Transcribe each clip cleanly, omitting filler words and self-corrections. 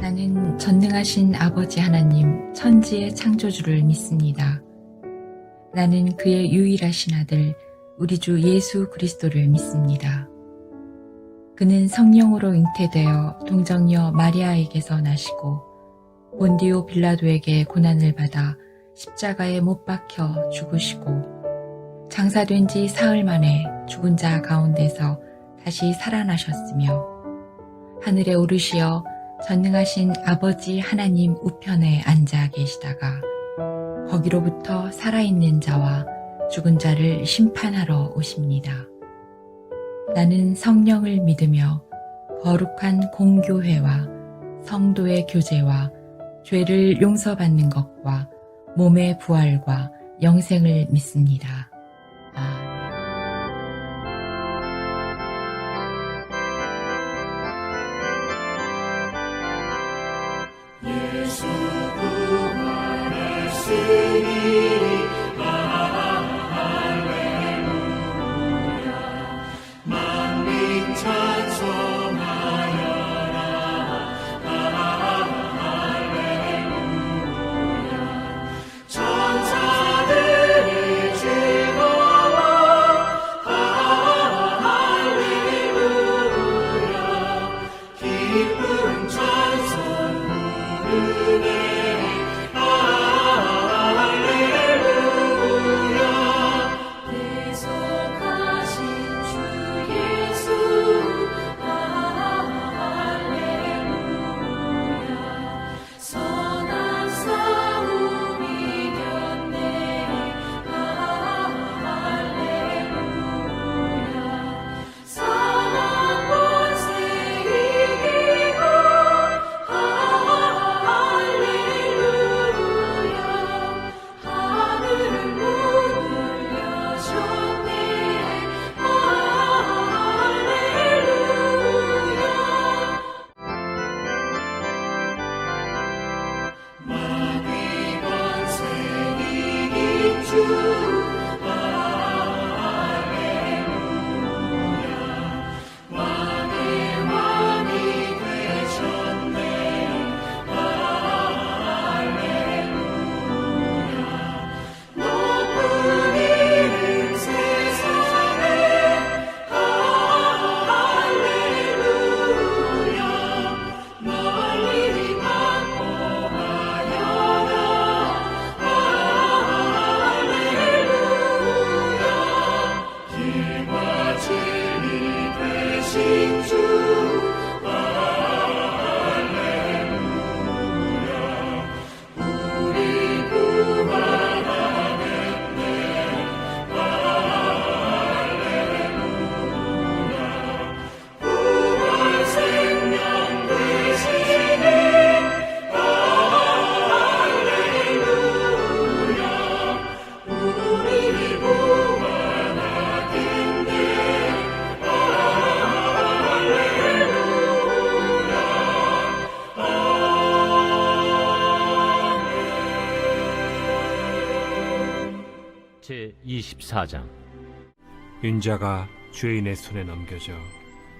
나는 전능하신 아버지 하나님 천지의 창조주를 믿습니다. 나는 그의 유일하신 아들 우리 주 예수 그리스도를 믿습니다. 그는 성령으로 잉태되어 동정녀 마리아에게서 나시고 본디오 빌라도에게 고난을 받아 십자가에 못 박혀 죽으시고 장사된 지 사흘 만에 죽은 자 가운데서 다시 살아나셨으며 하늘에 오르시어 전능하신 아버지 하나님 우편에 앉아 계시다가 거기로부터 살아있는 자와 죽은 자를 심판하러 오십니다. 나는 성령을 믿으며 거룩한 공교회와 성도의 교제와 죄를 용서받는 것과 몸의 부활과 영생을 믿습니다. 아멘. 예수 부활하시니 할렐루야 만민 찬송하여라 할렐루야 천사들이 즐거워 할렐루야 기쁨 찬송 부르네 할렐루야 계속하신 주 예수 할렐루야 선한 싸움 이겼네 할렐루야 사망 권세 이기고 할렐루야 하늘 문을 여셨네 할렐루야 마귀 권세 이긴 주 할렐루야 왕의 왕이 되셨네 할렐루야 높은 이름 세상에 할렐루야 널리 반포하여라 할렐루야 길과 진리 되신 주 할렐루야 우리 부활하겠네 할렐루야 부활 생명 되시니 할렐루야 우리 부활하겠네 제24장 인자가 죄인의 손에 넘겨져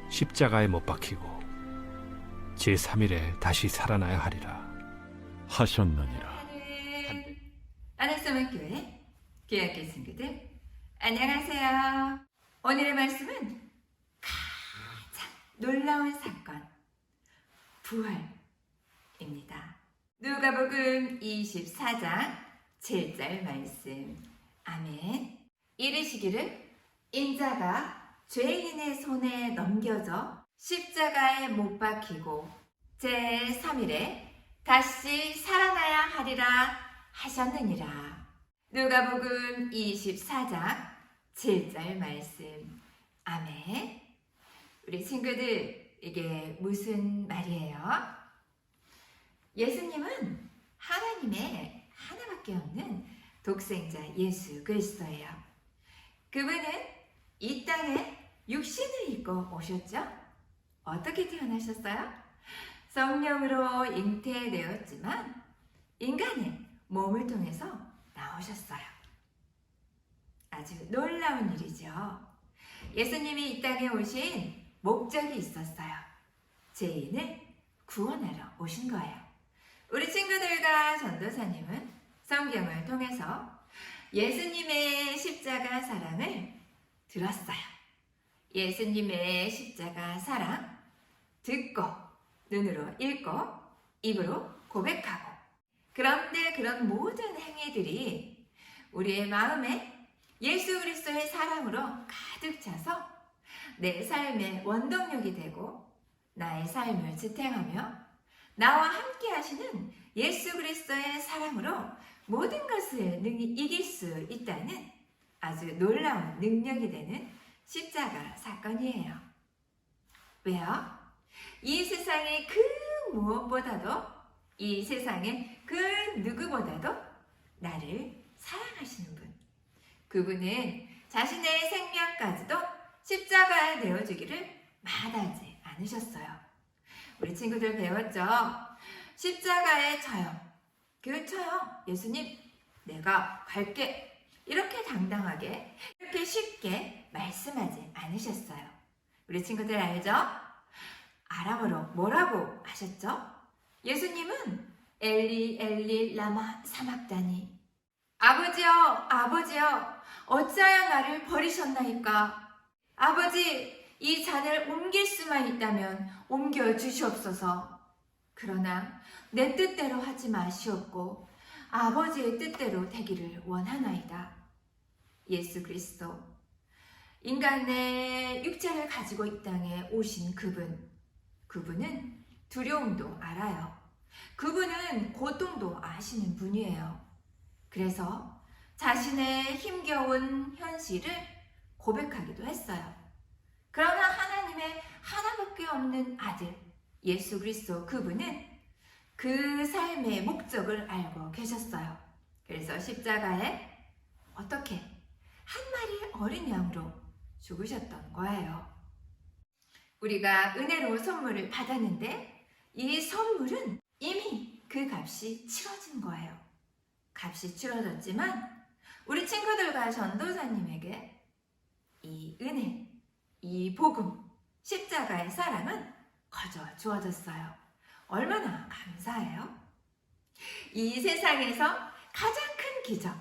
십자가에 못 박히고 제3일에 다시 살아나야 하리라 하셨느니라. 안학서만교회 귀하께 친구들 안녕하세요. 오늘의 말씀은 가장 놀라운 사건 부활입니다. 누가복음 24장 7절 말씀. 아멘. 이르시기를 인자가 죄인의 손에 넘겨져 십자가에 못 박히고 제3일에 다시 살아나야 하리라 하셨느니라. 누가복음 24장 7절 말씀. 아멘. 우리 친구들, 이게 무슨 말이에요? 예수님은 하나님의 하나밖에 없는 독생자 예수 그리스도예요. 그분은 이 땅에 육신을 입고 오셨죠? 어떻게 태어나셨어요? 성령으로 잉태되었지만 인간의 몸을 통해서 나오셨어요. 아주 놀라운 일이죠. 예수님이 이 땅에 오신 목적이 있었어요. 죄인을 구원하러 오신 거예요. 우리 친구들과 전도사님은 성경을 통해서 예수님의 십자가 사랑을 들었어요. 예수님의 십자가 사랑 듣고 눈으로 읽고 입으로 고백하고, 그런데 그런 모든 행위들이 우리의 마음에 예수 그리스도의 사랑으로 가득 차서 내 삶의 원동력이 되고 나의 삶을 지탱하며 나와 함께 하시는 예수 그리스도의 사랑으로 모든 것을 이길 수 있다는 아주 놀라운 능력이 되는 십자가 사건이에요. 왜요? 이 세상의 그 무엇보다도, 이 세상의 그 누구보다도 나를 사랑하시는 분, 그분은 자신의 생명까지도 십자가에 내어주기를 마다하지 않으셨어요. 우리 친구들 배웠죠? 십자가의 처형, 그 처형, 예수님 내가 갈게, 이렇게 당당하게, 이렇게 쉽게 말씀하지 않으셨어요. 우리 친구들 알죠? 아람어로 뭐라고 하셨죠? 예수님은 엘리 엘리 라마 사막다니, 아버지여 아버지여 어찌하여 나를 버리셨나이까. 아버지, 이 잔을 옮길 수만 있다면 옮겨 주시옵소서. 그러나 내 뜻대로 하지 마시옵고 아버지의 뜻대로 되기를 원하나이다. 예수 그리스도, 인간의 육체를 가지고 이 땅에 오신 그분은 두려움도 알아요. 그분은 고통도 아시는 분이에요. 그래서 자신의 힘겨운 현실을 고백하기도 했어요. 그러나 하나님의 하나밖에 없는 아들 예수 그리스도, 그분은 그 삶의 목적을 알고 계셨어요. 그래서 십자가에 어떻게 한 마리 어린 양으로 죽으셨던 거예요. 우리가 은혜로 선물을 받았는데 이 선물은 이미 그 값이 치러진 거예요. 값이 치러졌지만 우리 친구들과 전도사님에게 이 은혜, 이 복음, 십자가의 사랑은 거저 주어졌어요. 얼마나 감사해요? 이 세상에서 가장 큰 기적,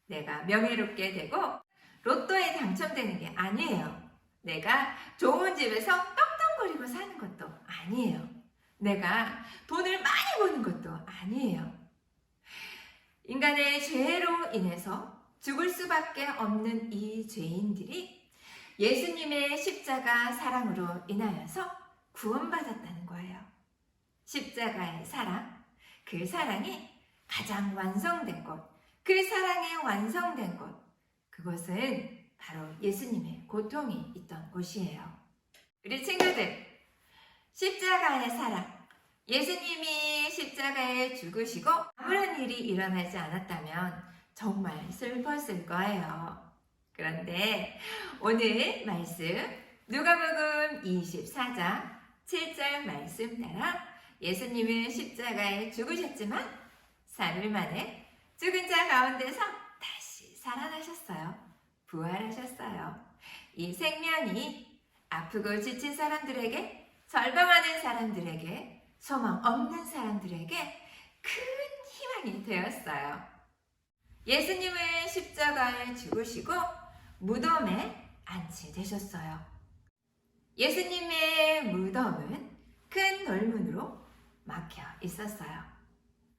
내가 명예롭게 되고 로또에 당첨되는 게 아니에요. 내가 좋은 집에서 떡떡거리고 사는 것도 아니에요. 내가 돈을 많이 버는 것도 아니에요. 인간의 죄로 인해서 죽을 수밖에 없는 이 죄인들이 예수님의 십자가 사랑으로 인하여서 구원받았다는 거예요. 십자가의 사랑, 그 사랑이 가장 완성된 곳, 그 사랑이 완성된 곳, 그것은 바로 예수님의 고통이 있던 곳이에요. 우리 친구들, 십자가의 사랑, 예수님이 십자가에 죽으시고 아무런 일이 일어나지 않았다면 정말 슬펐을 거예요. 그런데 오늘 말씀 누가복음 24장 7절 말씀 따라 예수님은 십자가에 죽으셨지만 3일 만에 죽은 자 가운데서 다시 살아나셨어요. 부활하셨어요. 이 생명이 아프고 지친 사람들에게, 절망하는 사람들에게, 소망 없는 사람들에게 큰 희망이 되었어요. 예수님은 십자가에 죽으시고 무덤에 안치되셨어요. 예수님의 무덤은 큰 돌문으로 막혀 있었어요.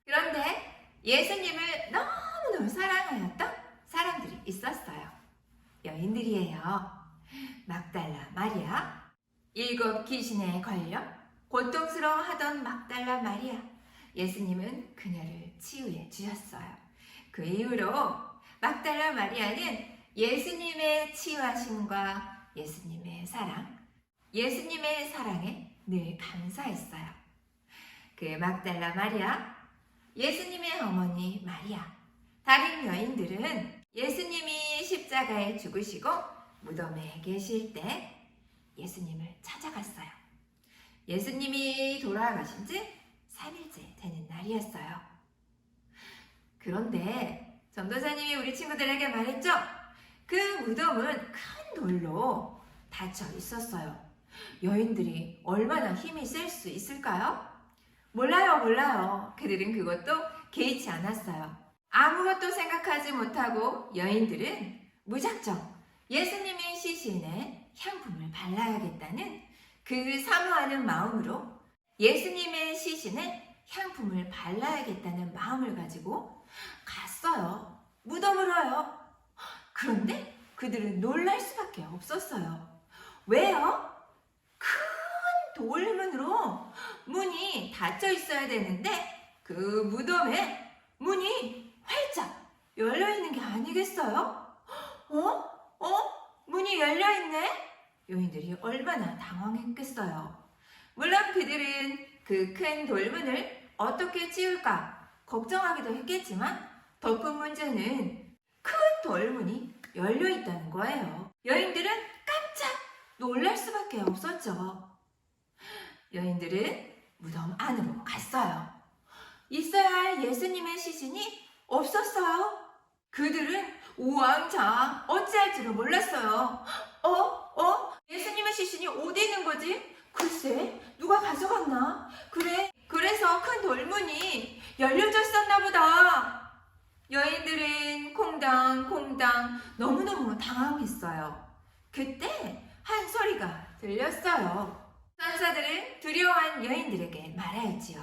그런데 예수님을 너무너무 사랑하였던 사람들이 있었어요. 여인들이에요. 막달라 마리아, 7 귀신에 걸려 고통스러워하던 막달라 마리아, 예수님은 그녀를 치유해 주셨어요. 그 이후로 막달라 마리아는 예수님의 치유하심과 예수님의 사랑, 예수님의 사랑에 늘 감사했어요. 그 막달라 마리아, 예수님의 어머니 마리아, 다른 여인들은 예수님이 십자가에 죽으시고 무덤에 계실 때 예수님을 찾아갔어요. 예수님이 돌아가신 지 3일째 되는 날이었어요. 그런데 전도사님이 우리 친구들에게 말했죠? 그 무덤은 큰 돌로 닫혀 있었어요. 여인들이 얼마나 힘이 셀 수 있을까요? 몰라요. 그들은 그것도 개의치 않았어요. 아무것도 생각하지 못하고 여인들은 무작정 예수님의 시신에 향품을 발라야겠다는 그 사모하는 마음으로 예수님의 시신에 향품을 발라야겠다는 마음을 가지고 갔어요. 무덤으로요. 그런데 그들은 놀랄 수밖에 없었어요. 왜요? 큰 돌문으로 문이 닫혀 있어야 되는데 그 무덤에 문이 활짝 열려 있는 게 아니겠어요? 문이 열려 있네? 여인들이 얼마나 당황했겠어요. 물론 그들은 그 큰 돌문을 어떻게 치울까 걱정하기도 했겠지만 더 큰 문제는 큰 돌문이 열려 있다는 거예요. 여인들은 깜짝 놀랄 수밖에 없었죠. 여인들은 무덤 안으로 갔어요. 있어야 할 예수님의 시신이 없었어요. 그들은 우왕좌왕 어찌할 줄을 몰랐어요. 예수님의 시신이 어디 있는 거지? 글쎄, 누가 가져갔나? 그래서 큰 돌문이 열려져 있었나 보다. 여인들은 콩당콩당 너무너무 당황했어요. 그때 한 소리가 들렸어요. 천사들은 두려워한 여인들에게 말하였지요.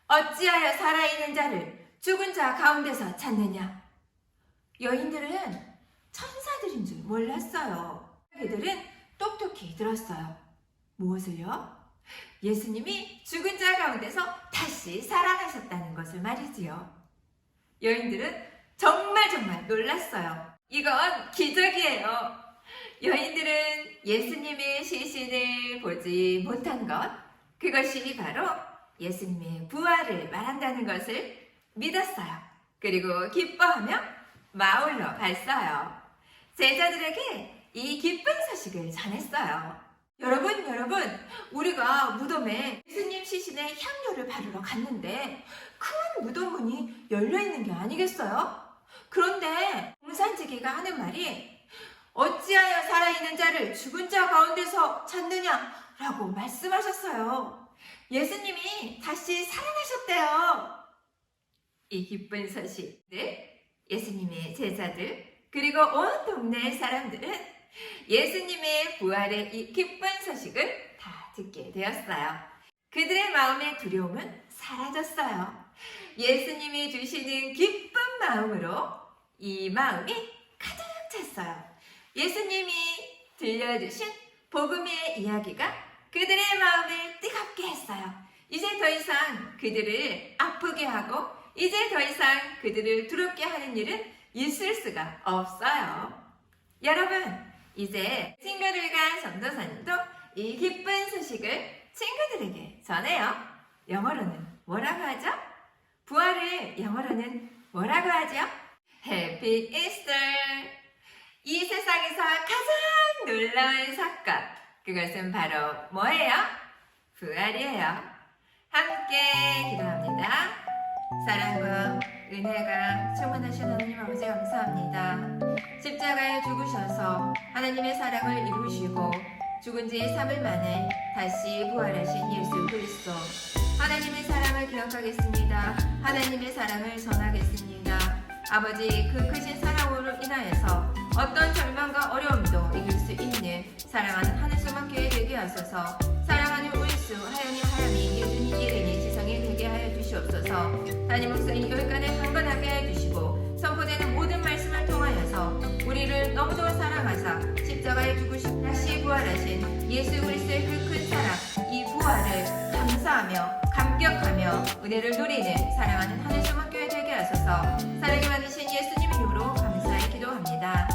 어찌하여 살아있는 자를 죽은 자 가운데서 찾느냐? 여인들은 천사들인 줄 몰랐어요. 그들은 똑똑히 들었어요. 무엇을요? 예수님이 죽은 자 가운데서 다시 살아나셨다는 것을 말이지요. 여인들은 정말 놀랐어요. 이건 기적이에요. 여인들은 예수님의 시신을 보지 못한 것, 그것이 바로 예수님의 부활을 말한다는 것을 믿었어요. 그리고 기뻐하며 마을로 갔어요. 제자들에게 이 기쁜 소식을 전했어요. 여러분, 우리가 무덤에 예수님 시신에 향료를 바르러 갔는데 큰 무덤문이 열려있는 게 아니겠어요? 그런데 공산지기가 하는 말이 어찌하여 살아있는 자를 죽은 자 가운데서 찾느냐? 라고 말씀하셨어요. 예수님이 다시 살아나셨대요. 이 기쁜 소식을 예수님의 제자들 그리고 온 동네 사람들은 예수님의 부활의 이 기쁜 소식을 다 듣게 되었어요. 그들의 마음의 두려움은 사라졌어요. 예수님이 주시는 기쁜 마음으로 이 마음이 가득 찼어요. 예수님이 들려주신 복음의 이야기가 그들의 마음을 뜨겁게 했어요. 이제 더 이상 그들을 아프게 하고 이제 더 이상 그들을 두렵게 하는 일은 있을 수가 없어요. 여러분, 이제 친구들과 전도사님도 이 기쁜 소식을 친구들에게 전해요. 영어로는 뭐라고 하죠? 부활을 영어로는 뭐라고 하죠? Happy Easter! 이 세상에서 가장 놀라운 사건, 그것은 바로 뭐예요? 부활이에요. 함께 기도합니다. 사랑과 은혜가 충만하신 하나님 아버지 감사합니다. 십자가에 죽으셔서 하나님의 사랑을 이루시고 죽은 지 3일 만에 다시 부활하신 예수 그리스도, 하나님의 사랑을 기억하겠습니다. 하나님의 사랑을 전하겠습니다. 아버지, 그 크신 사랑으로 인하여서 어떤 절망과 어려움도 이길 수 있는 사랑하는 하늘소망 교회 되게 하소서. 사랑하는 우리수 하연이 하람이 예준이 예은이 지성이 되게 하여 주시옵소서. 하나님 목사님 열간에 강건하게 해주시고 선포되는 모든 말씀을 통하여서 우리를 너무도 사랑하사 십자가에 죽으시고 다시 부활하신 예수 그리스도의 그 큰 사랑, 이 부활을 감사하며 감격하며 은혜를 누리는 사랑하는 하늘소망 교회 되게 하소서. 사랑이 많으신 예수님 이름으로 감사히 기도합니다.